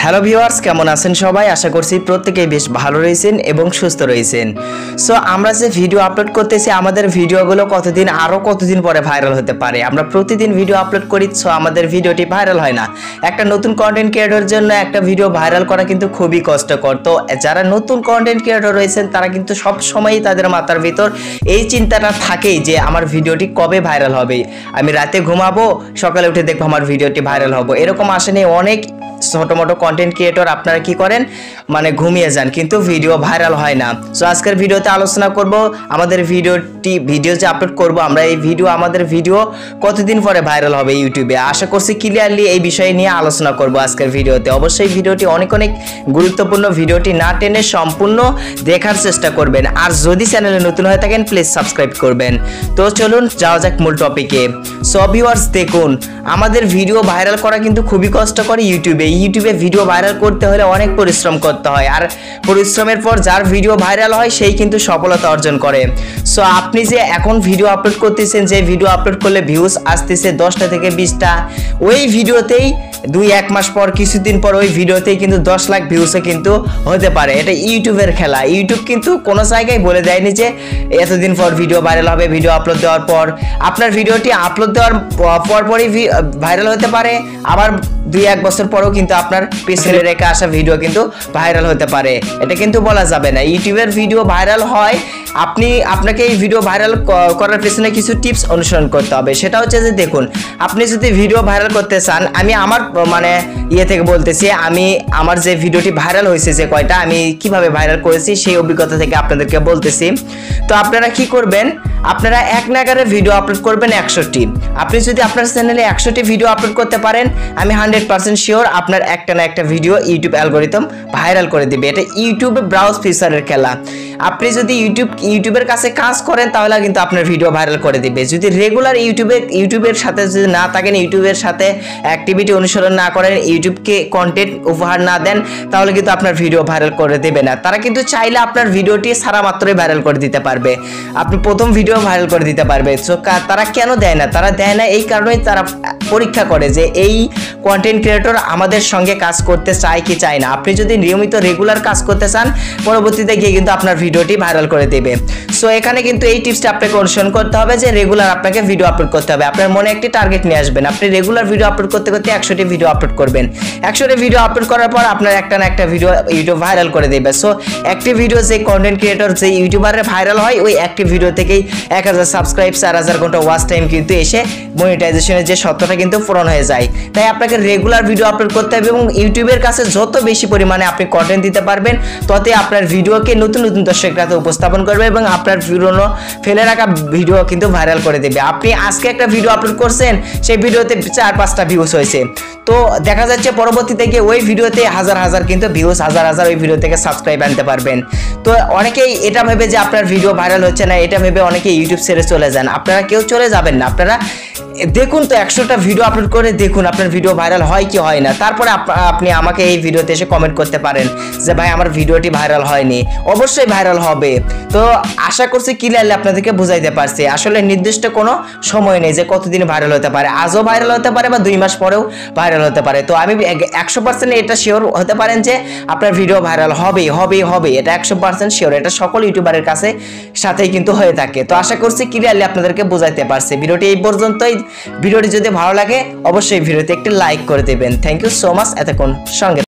Hello viewers, কেমন আছেন সবাই? আশা করছি প্রত্যেকেই বেশ ভালো রয়েছেন এবং সুস্থ রয়েছেন। সো আমরা যে ভিডিও আপলোড করতেছি, আমাদের ভিডিওগুলো কতদিন পরে ভাইরাল হতে পারে। আমরা প্রতিদিন ভিডিও আপলোড করি, সো আমাদের ভিডিওটি ভাইরাল হয় না। একটা নতুন কন্টেন্ট ক্রিয়েটরের জন্য একটা ভিডিও ভাইরাল করা কিন্তু খুবই কষ্টকর। তো যারা নতুন কন্টেন্ট ক্রিয়েটর রয়েছেন তারা কিন্তু সব সময়ই তাদের মাথার ভিতর এই চিন্তাটা থাকেই যে আমার ভিডিওটি কবে ভাইরাল হবে। আমি রাতে ঘুমাবো, সকালে উঠে দেখবো আমার ভিডিওটি ভাইরাল হবে। এরকম আসেনি অনেক ছোট মোটো কন্টেন্ট ক্রিয়েটর আপনারা কি করেন, মানে ঘুমিয়ে যান, কিন্তু ভিডিও ভাইরাল হয় না। সো আজকের ভিডিওতে আলোচনা করব আমাদের ভিডিও যে আপলোড করব আমরা, এই আমাদের ভিডিও কতদিন পরে ভাইরাল হবে ইউটিউবে। আশা করছি ক্লিয়ারলি এই বিষয় নিয়ে আলোচনা করব আজকের ভিডিওতে। অবশ্যই ভিডিওটি অনেক গুরুত্বপূর্ণ, ভিডিওটি না টেনে সম্পূর্ণ দেখার চেষ্টা করবেন। আর যদি চ্যানেলে নতুন হয়ে থাকেন প্লিজ সাবস্ক্রাইব করবেন। তো চলুন যাওয়া যাক মূল টপিকে। সো ভিউয়ার্স, দেখুন আমাদের ভিডিও ভাইরাল করা কিন্তু খুবই কষ্টকর। ইউটিউবে ভিডিও ভাইরাল করতে হলে অনেক পরিশ্রম করতে হয়, আর পরিশ্রমের পর যার ভিডিও ভাইরাল হয় সেই কিন্তু সফলতা অর্জন করে। সো আপনি যে এখন ভিডিও আপলোড করতেছেন, যে ভিডিও আপলোড করলে ভিউজ আসতেছে 10টা থেকে 20টা, ওই ভিডিওতেই 2-1 মাস পর, কিছুদিন পর ওই ভিডিওতেই কিন্তু 10 লাখ ভিউসে কিন্তু হতে পারে। এটা ইউটিউবের খেলা। ইউটিউব কিন্তু কোনো জায়গায় বলে দেয়নি যে এতদিন পর ভিডিও ভাইরাল হবে। ভিডিও আপলোড দেওয়ার পর আপনার ভিডিওটি আপলোড দেওয়ার পরই ভাইরাল হতে পারে, আবার 2-1 বছর পরেও কিন্তু আপনার পিছনে রেখে আসা ভিডিও কিন্তু ভাইরাল হতে পারে। এটা কিন্তু বলা যাবে না। ইউটিউবের ভিডিও ভাইরাল হয়, আপনাকে এই ভিডিও ভাইরাল করার পেছনে কিছু টিপস অনুসরণ করতে হবে। সেটা হচ্ছে যে দেখুন, আপনি যদি ভিডিও ভাইরাল করতে চান, আমি আমার থেকে বলতেছি, আমি আমার যে ভিডিওটি ভাইরাল হয়েছে যে কয়টা, আমি কিভাবে ভাইরাল করেছি সেই অভিজ্ঞতা থেকে আপনাদেরকে বলতেছি। তো আপনারা কি করবেন, আপনারা এক নাগারে ভিডিও আপলোড করবেন 100টি। আপনি যদি আপনার চ্যানেলে 100টি ভিডিও আপলোড করতে পারেন, আমি 100% শিওর আপনার একটা না একটা ভিডিও ইউটিউব অ্যালগরিদম ভাইরাল করে দিবে। এটা ইউটিউবে ব্রাউজ ফিচারের খেলা। আপনি যদি ইউটিউবের কাছে কাজ করেন তাহলে কিন্তু আপনার ভিডিও ভাইরাল করে দিবে। যদি রেগুলার ইউটিউবের সাথে যদি না থাকেন, ইউটিউবের সাথে অ্যাক্টিভিটি অনুসরণ না করেন, ইউটিউবকে কন্টেন্ট উপহার না দেন, তাহলে কিন্তু আপনার ভিডিও ভাইরাল করে দেবে না। তারা কিন্তু চাইলে আপনার ভিডিওটি সারা মাত্রই ভাইরাল করে দিতে পারবে, আপনি প্রথম ভিডিও ভাইরাল করে দিতে পারবে। সো তারা কেন দেয় না? তারা দেয় না এই কারণেই, তারা পরীক্ষা করে যে এই কন্টেন্ট ক্রিয়েটর আমাদের সঙ্গে কাজ করতে চায় কি চায় না। আপনি যদি নিয়মিত রেগুলার কাজ করতে চান, পরবর্তীতে গিয়ে কিন্তু আপনার ভিডিওটি ভাইরাল করে দেবে। সো এখানে কিন্তু এই টিপসটা আপনাকে অনুসরণ করতে হবে যে রেগুলার আপনাকে ভিডিও আপলোড করতে হবে। আপনার মনে একটি টার্গেট নিয়ে আসবেন, আপনি রেগুলার ভিডিও আপলোড করতে 100টি ভিডিও আপলোড করবেন। 100টি ভিডিও আপলোড করার পর আপনার একটা না একটা ভিডিও ইউটিউব ভাইরাল করে দেবে। সো একটি ভিডিও যে কন্টেন্ট ক্রিয়েটর, যে ইউটিউবারের ভাইরাল হয়, ওই একটি ভিডিও থেকেই 1000 সাবস্ক্রাইব, 4000 ঘন্টা ওয়াচ টাইম কিন্তু এসে মনিটাইজেশনের যে সত্যটা কিন্তু পূরণ হয়ে যায়। তাই আপনাকে রেগুলার ভিডিও আপলোড করতে হবে, এবং ইউটিউবের কাছে যত বেশি পরিমাণে আপনি কন্টেন্ট দিতে পারবেন, ততই আপনার ভিডিওকে নতুন দর্শকরা উপস্থাপন করবে এবং আপনার পুরনো ফেলে রাখা ভিডিও কিন্তু ভাইরাল করে দেবে। আপনি আজকে একটা ভিডিও আপলোড করছেন, সেই ভিডিওতে 4-5টা ভিউজ হয়েছে, তো দেখা যাচ্ছে পরবর্তীতে গিয়ে ওই ভিডিওতে হাজার কিন্তু ভিউজ, হাজার ওই ভিডিও থেকে সাবস্ক্রাইব আনতে পারবেন। তো অনেকেই এটা ভেবে যে আপনার ভিডিও ভাইরাল হচ্ছে না, এটা ভেবে অনেকে ইউটিউব ছেড়ে চলে যান। আপনারা কেউ চলে যাবেন না, আপনারা দেখুন তো 100টা ভিডিও আপলোড করে দেখুন আপনার ভিডিও ভাইরাল হয় কি হয় না। তারপরে আপনি আমাকে এই ভিডিওতে এসে কমেন্ট করতে পারেন যে ভাই আমার ভিডিওটি ভাইরাল হয়নি। অবশ্যই ভাইরাল হবে। তো আশা করছি ক্লিয়ারলি আপনাদেরকে বুঝাইতে পারছি। আসলে নির্দিষ্ট কোনো সময় নেই যে কতদিন ভাইরাল হতে পারে। আজও ভাইরাল হতে পারে বা 2 মাস পরেও ভাইরাল হতে পারে। তো আমি 100% এটা শিওর হতে পারেন যে আপনার ভিডিও ভাইরাল হবে। এটা 100% শিওর। এটা সকল ইউটিউবারের সাথেই কিন্তু হয়ে থাকে। তো আশা করছি ক্লিয়ারলি আপনাদেরকে বুঝাইতে পারছি। ভিডিওটি এই পর্যন্তই। ভিডিওটি যদি ভালো লাগে অবশ্যই ভিডিওতে একটি লাইক করে দেবেন। থ্যাংক ইউ সো মাচ এতক্ষণ সঙ্গে